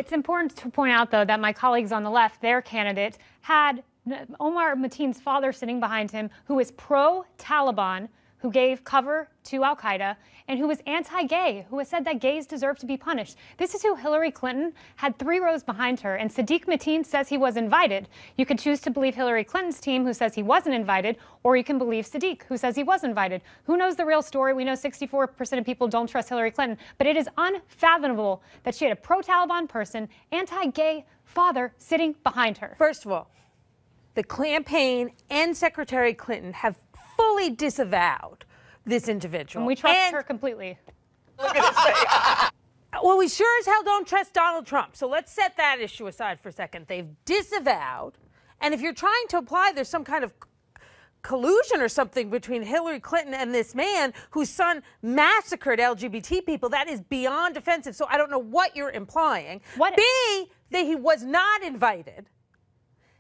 It's important to point out, though, that my colleagues on the left, their candidate, had Omar Mateen's father sitting behind him, who is pro-Taliban, who gave cover to al-Qaeda, and who was anti-gay, who has said that gays deserve to be punished. This is who Hillary Clinton had 3 rows behind her, and Sadiq Mateen says he was invited. You could choose to believe Hillary Clinton's team, who says he wasn't invited, or you can believe Sadiq, who says he was invited. Who knows the real story? We know 64% of people don't trust Hillary Clinton, but it is unfathomable that she had a pro-Taliban person, anti-gay father sitting behind her. First of all, the campaign and Secretary Clinton have fully disavowed this individual. And we trust her completely. Well, we sure as hell don't trust Donald Trump. So let's set that issue aside for a second. They've disavowed. And if you're trying to apply there's some kind of collusion or something between Hillary Clinton and this man whose son massacred LGBT people, that is beyond offensive. So I don't know what you're implying. B, that he was not invited.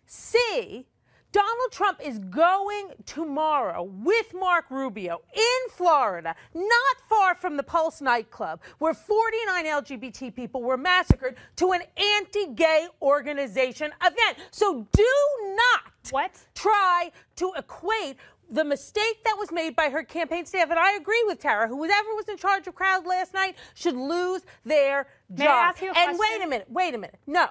C, Donald Trump is going tomorrow with Mark Rubio in Florida, not far from the Pulse nightclub, where 49 LGBT people were massacred, to an anti-gay organization event. So do not try to equate the mistake that was made by her campaign staff. And I agree with Tara, whoever was in charge of crowd last night should lose their job. May I ask you a question? And wait a minute. No.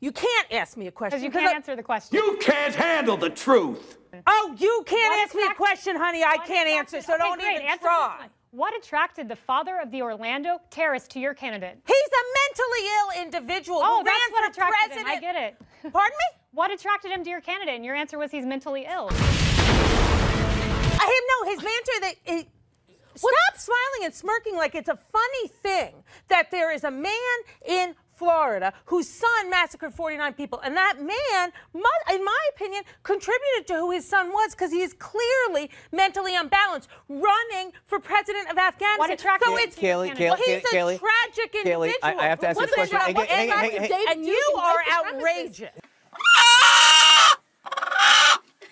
You can't ask me a question. Because you can't answer the question. You can't handle the truth. Oh, you can't ask me a question, honey. I can't answer, so don't even try. What attracted the father of the Orlando terrorist to your candidate? He's a mentally ill individual who ran for president. I get it. Pardon me? What attracted him to your candidate? And your answer was he's mentally ill. His answer that... Stop smiling and smirking like it's a funny thing that there is a man in Florida whose son massacred 49 people. And that man, in my opinion, contributed to who his son was because he is clearly mentally unbalanced, running for president of Afghanistan. What attracted so it's, Kayleigh, he's a tragic individual. I have to ask this question. And you are outrageous.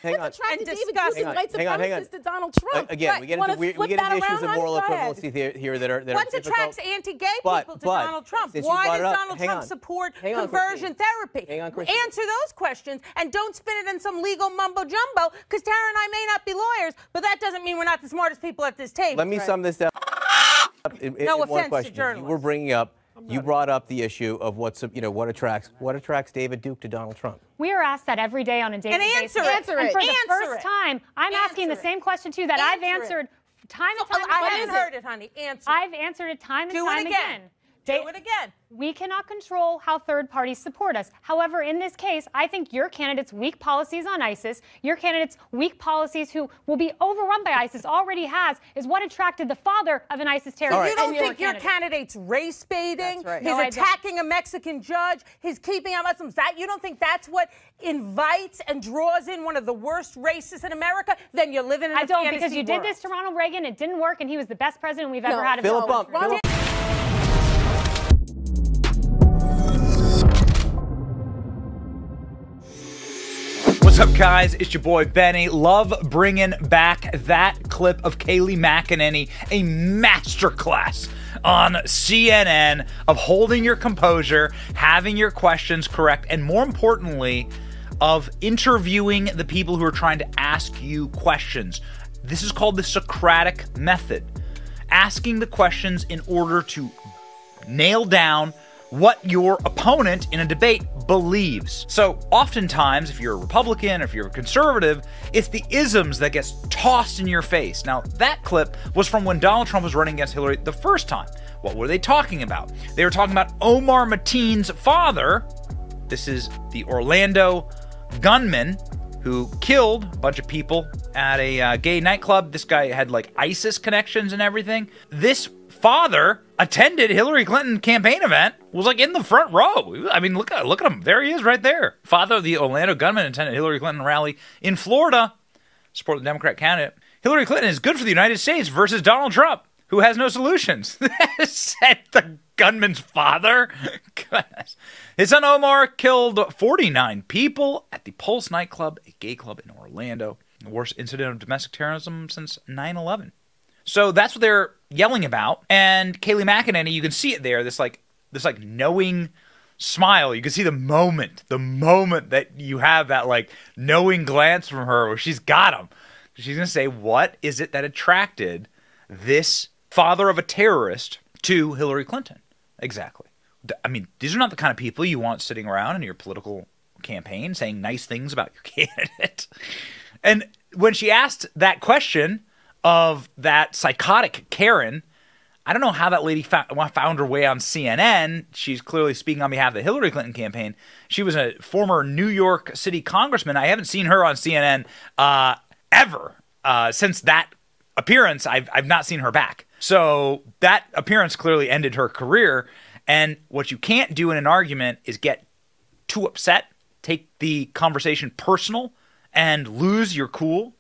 Hang on. And disgusting white supremacists to Donald Trump. Again, we get into issues of moral equivalency here that are What attracts anti-gay people to Donald Trump? Why does Donald Trump support conversion therapy? Answer those questions and don't spin it in some legal mumbo-jumbo, because Tara and I may not be lawyers, but that doesn't mean we're not the smartest people at this table. Let me sum this up in one question. To you were bringing up, you brought up the issue of what attracts David Duke to Donald Trump. We are asked that every day on a daily basis. And for the first time, I'm asking the same question to you that I've answered time and time again. I haven't heard it, honey. Answer. I've answered it time and time again. Do it again. We cannot control how third parties support us. However, in this case, I think your candidate's weak policies on ISIS, your candidate's weak policies who will be overrun by ISIS, already has, is what attracted the father of an ISIS terrorist. You don't think your candidate's race baiting? That's right. He's attacking a Mexican judge. He's keeping out Muslims. You don't think that's what invites and draws in one of the worst racists in America? Then you're living in a fantasy world. I don't, because you did this to Ronald Reagan. It didn't work, and he was the best president we've ever had. Philip Bump. What's up, guys? It's your boy Benny. Love bringing back that clip of Kayleigh McEnany, a masterclass on CNN of holding your composure, having your questions correct, and more importantly, of interviewing the people who are trying to ask you questions. This is called the Socratic method. Asking the questions in order to nail down what your opponent in a debate believes. So oftentimes, if you're a Republican, if you're a conservative, it's the isms that gets tossed in your face. Now, that clip was from when Donald Trump was running against Hillary the first time. What were they talking about? They were talking about Omar Mateen's father. This is the Orlando gunman who killed a bunch of people at a gay nightclub. This guy had like ISIS connections and everything. This father attended Hillary Clinton campaign event, was like in the front row. I mean, look at him. There he is right there. Father of the Orlando gunman attended Hillary Clinton rally in Florida, support the Democrat candidate. Hillary Clinton is good for the United States versus Donald Trump, who has no solutions. Said the gunman's father. Goodness. His son Omar killed 49 people at the Pulse nightclub, a gay club in Orlando. The worst incident of domestic terrorism since 9/11. So that's what they're yelling about. And Kayleigh McEnany, you can see it there, this like knowing smile. You can see the moment that you have that like knowing glance from her where she's got him. She's going to say, what is it that attracted this father of a terrorist to Hillary Clinton? Exactly. I mean, these are not the kind of people you want sitting around in your political campaign saying nice things about your candidate. And when she asked that question of that psychotic Karen, I don't know how that lady found her way on CNN. She's clearly speaking on behalf of the Hillary Clinton campaign. She was a former New York City congressman. I haven't seen her on CNN ever. Since that appearance, I've not seen her back. So that appearance clearly ended her career. And what you can't do in an argument is get too upset, take the conversation personal, and lose your cool.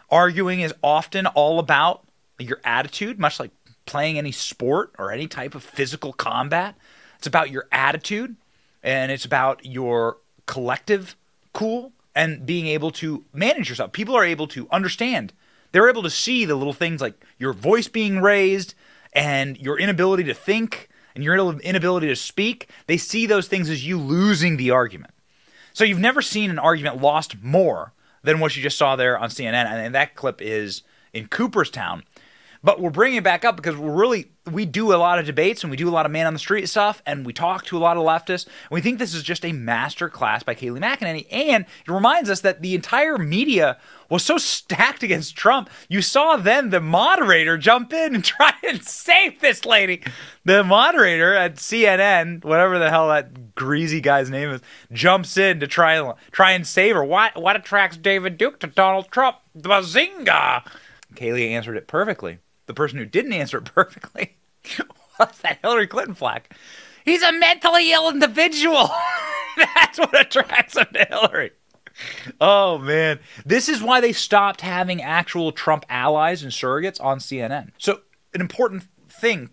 Arguing is often all about your attitude, much like playing any sport or any type of physical combat. It's about your attitude, and it's about your collective cool and being able to manage yourself. People are able to understand. They're able to see the little things like your voice being raised and your inability to think and your inability to speak. They see those things as you losing the argument. So you've never seen an argument lost more than what you just saw there on CNN, and that clip is in Cooperstown. But we're bringing it back up because we do a lot of debates and we do a lot of man on the street stuff and we talk to a lot of leftists. And we think this is just a master class by Kayleigh McEnany. And it reminds us that the entire media was so stacked against Trump. You saw then the moderator jump in and try and save this lady. The moderator at CNN, whatever the hell that greasy guy's name is, jumps in to try and save her. What attracts David Duke to Donald Trump? Bazinga! Kayleigh answered it perfectly. The person who didn't answer it perfectly was that Hillary Clinton flack. He's a mentally ill individual. That's what attracts him to Hillary. Oh, man. This is why they stopped having actual Trump allies and surrogates on CNN. So an important thing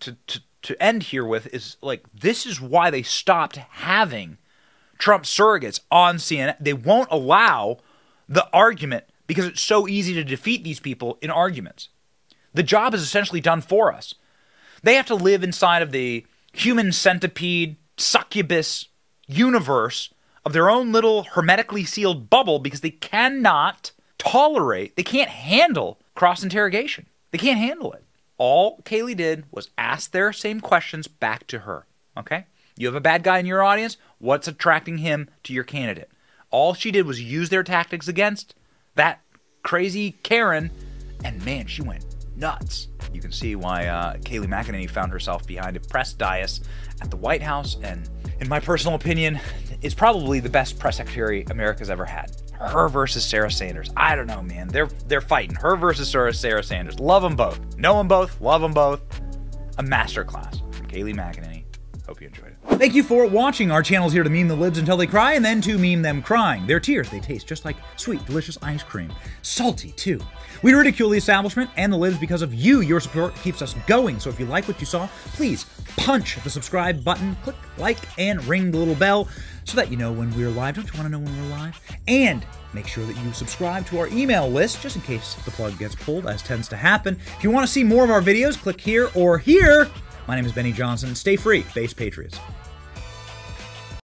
to end here with is, like, this is why they stopped having Trump surrogates on CNN. They won't allow the argument because it's so easy to defeat these people in arguments. The job is essentially done for us. They have to live inside of the human centipede, succubus universe of their own little hermetically sealed bubble because they cannot tolerate, they can't handle cross-interrogation. They can't handle it. All Kayleigh did was ask their same questions back to her, okay? You have a bad guy in your audience, what's attracting him to your candidate? All she did was use their tactics against that crazy Karen, and man, she went nuts. You can see why Kayleigh McEnany found herself behind a press dais at the White House, and in my personal opinion, is probably the best press secretary America's ever had. Her versus Sarah Sanders. I don't know, man. They're fighting. Her versus Sarah Sanders. Love them both. Know them both. Love them both. A masterclass from Kayleigh McEnany. Hope you enjoyed it. Thank you for watching. Our channel is here to meme the libs until they cry and then to meme them crying. Their tears, they taste just like sweet, delicious ice cream. Salty, too. We ridicule the establishment and the libs because of you. Your support keeps us going. So if you like what you saw, please punch the subscribe button, click like, and ring the little bell so that you know when we're live. Don't you want to know when we're live? And make sure that you subscribe to our email list just in case the plug gets pulled, as tends to happen. If you want to see more of our videos, click here or here. My name is Benny Johnson. Stay free, base patriots.